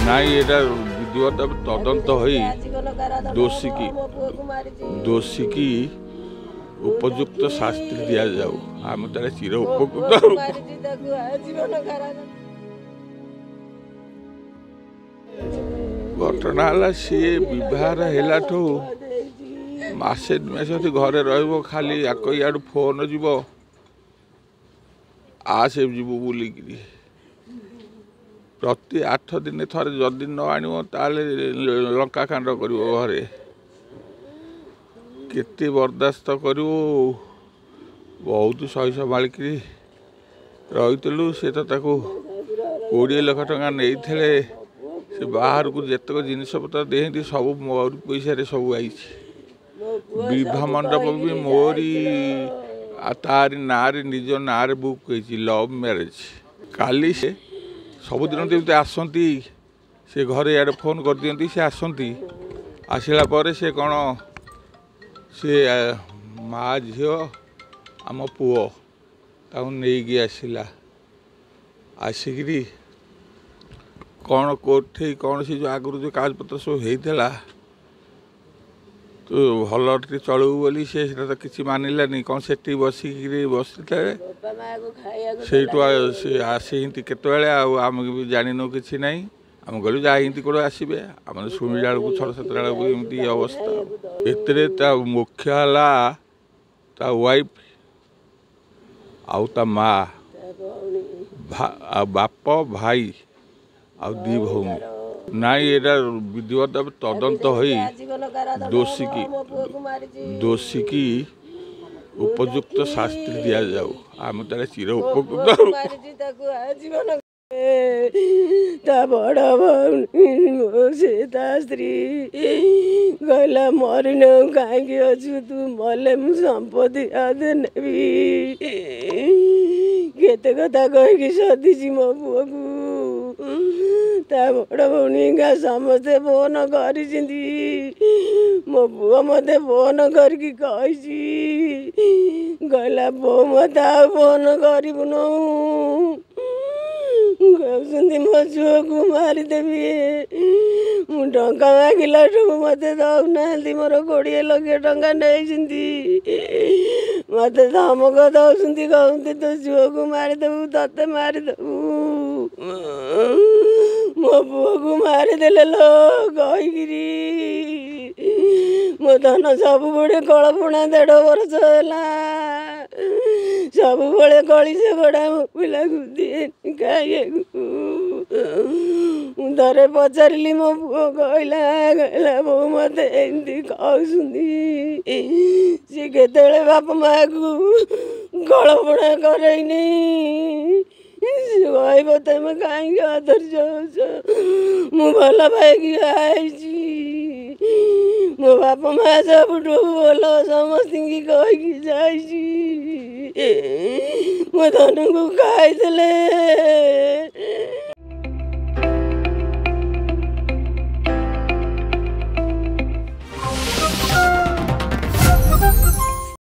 ନାଇଁ ଏଇଟା ବିଧିବଦ୍ଧ ତଦନ୍ତ ହୋଇ ଦୋଷୀକି ଉପଯୁକ୍ତ ଶାସ୍ତି ଦିଆଯାଉ। ଆମେ ତାହେଲେ ଚିର ଉପକୃତ। ଘଟଣା ହେଲା ସିଏ ବିବାହର ହେଲାଠୁ ମାସେ ମାସ ଘରେ ରହିବ, ଖାଲି ଆକ ଇଆଡ଼ୁ ଫୋନ୍ ଯିବ, ଆସେ ଯିବୁ ବୁଲିକିରି। ପ୍ରତି 8 ଦିନେ ଥରେ ଯଦି ନ ଆଣିବ ତାହେଲେ ଲଙ୍କା କାଣ୍ଡ କରିବ ଘରେ। କେତେ ବରଦାସ୍ତ କରିବୁ। ବହୁତ ସହି ସମ୍ଭାଳିକିରି ରହିଥିଲୁ। ସେ ତ ତାକୁ 20 ଲକ୍ଷ ଟଙ୍କା ନେଇଥିଲେ। ସେ ବାହାରକୁ ଯେତେକ ଜିନିଷପତ୍ର ଦେଇନ୍ତି ସବୁ ମୋରି ପଇସାରେ ସବୁ ଆଇଛି। ବିବାହ ମଣ୍ଡପ ବି ମୋରି ତାରି ନାଁରେ, ନିଜ ନାଁରେ ବୁକ୍ ହେଇଛି, ଲଭ୍ ମ୍ୟାରେଜ୍। କାଲି ସେ ସବୁଦିନ ଯେମିତି ଆସନ୍ତି, ସେ ଘରେ ଇଆଡ଼େ ଫୋନ୍ କରିଦିଅନ୍ତି, ସେ ଆସନ୍ତି। ଆସିଲା ପରେ ସେ କ'ଣ, ସେ ମା ଝିଅ ଆମ ପୁଅ ତାକୁ ନେଇକି ଆସିଲା। ଆସିକିରି କ'ଣ କୋର୍ଟ କ'ଣ ସେ ଯେଉଁ ଆଗରୁ ଯେଉଁ କାଗଜପତ୍ର ସବୁ ହେଇଥିଲା, ତୁ ଭଲ ଟିକେ ଚଳିବୁ ବୋଲି, ସେ ସେଟା ତ କିଛି ମାନିଲାନି। କ'ଣ ସେଠି ବସିକିରି ବସିଥିଲେ, ସେଇଠୁ ସେ ଆସିନ୍ତି କେତେବେଳେ, ଆଉ ଆମେ ବି ଜାଣିନୁ କିଛି ନାହିଁ। ଆମେ କହିଲୁ ଯାହା ଏମିତି କେଉଁଠି ଆସିବେ। ଆମେ ଶୁଣିଲା ବେଳକୁ 6-7 ବେଳକୁ ଏମିତି ଅବସ୍ଥା। ଏଥିରେ ତା ମୁଖ୍ୟ ହେଲା ତା ୱାଇଫ୍ ଆଉ ତା ମା, ଆଉ ବାପ, ଭାଇ ଆଉ 2 ଭଉଣୀ। ନାଇଁ ଏଇଟା ବିଧିବଦ୍ଧ ତଦନ୍ତ ହୋଇ ଦୋଷୀକି ଉପଯୁକ୍ତ ଶାସ୍ତି ଦିଆଯାଉ। ଆମେ ତାହେଲେ ଚିର ଉପକୃତ। ତା ବଡ଼ ଭଉଣୀ ସେ ତା ସ୍ତ୍ରୀ କହିଲା, ମରିନୁ କାହିଁକି ଅଛୁ, ତୁ ମଲେ ମୁଁ ସମ୍ପତ୍ତି ଅଧେ ନେବି। କେତେ କଥା କହିକି ସଦିଛି ମୋ ପୁଅକୁ। ତା ବଡ଼ ଭଉଣୀକା ସମସ୍ତେ ଫୋନ୍ କରିଛନ୍ତି। ମୋ ପୁଅ ମୋତେ ଫୋନ୍ କରିକି କହିଛି, କହିଲା ବୋଉ ମୋତେ ଆଉ ଫୋନ୍ କରିବୁନୁ, କହୁଛନ୍ତି ମୋ ଝିଅକୁ ମାରିଦେବି। ମୁଁ ଟଙ୍କା ମାଗିଲାଠୁ ମୋତେ ଦେଉନାହାନ୍ତି। ମୋର 20 ଲକ୍ଷ ଟଙ୍କା ନେଇଛନ୍ତି। ମୋତେ ଧମକ ଦେଉଛନ୍ତି, କହୁଛନ୍ତି ତୋ ଝିଅକୁ ମାରିଦେବୁ, ତତେ ମାରିଦେବୁ। ମୋ ପୁଅକୁ ମାରିଦେଲେ ଲୋ କହିକିରି। ମୋ ଧନ ସବୁବେଳେ କଳପୁଣା 1.5 ବର୍ଷ ହେଲା। ସବୁବେଳେ କଳିଶ ଗଡ଼ା ମୋ ପିଲାକୁ ଦିଏନି ଖାଇବାକୁ। ମୁଁ ଥରେ ପଚାରିଲି, ମୋ ପୁଅ କହିଲା ବୋଉ ମୋତେ ଏମିତି କହୁଛନ୍ତି। ସେ କେତେବେଳେ ବାପ ମାଆକୁ କଳପୁଣା କରେଇନି। କହିବ ତମେ କାହିଁକି ଅଧୈର୍ଯ୍ୟ ହଉଛ, ମୁଁ ଭଲ ପାଇକି ଆଇଛି। ମୋ ବାପ ମା ସବୁଠୁ ଭଲ ସମସ୍ତଙ୍କୁ କହିକି ଯାଇଛି। ମୋ ଧନକୁ ଖାଇଦେଲେ।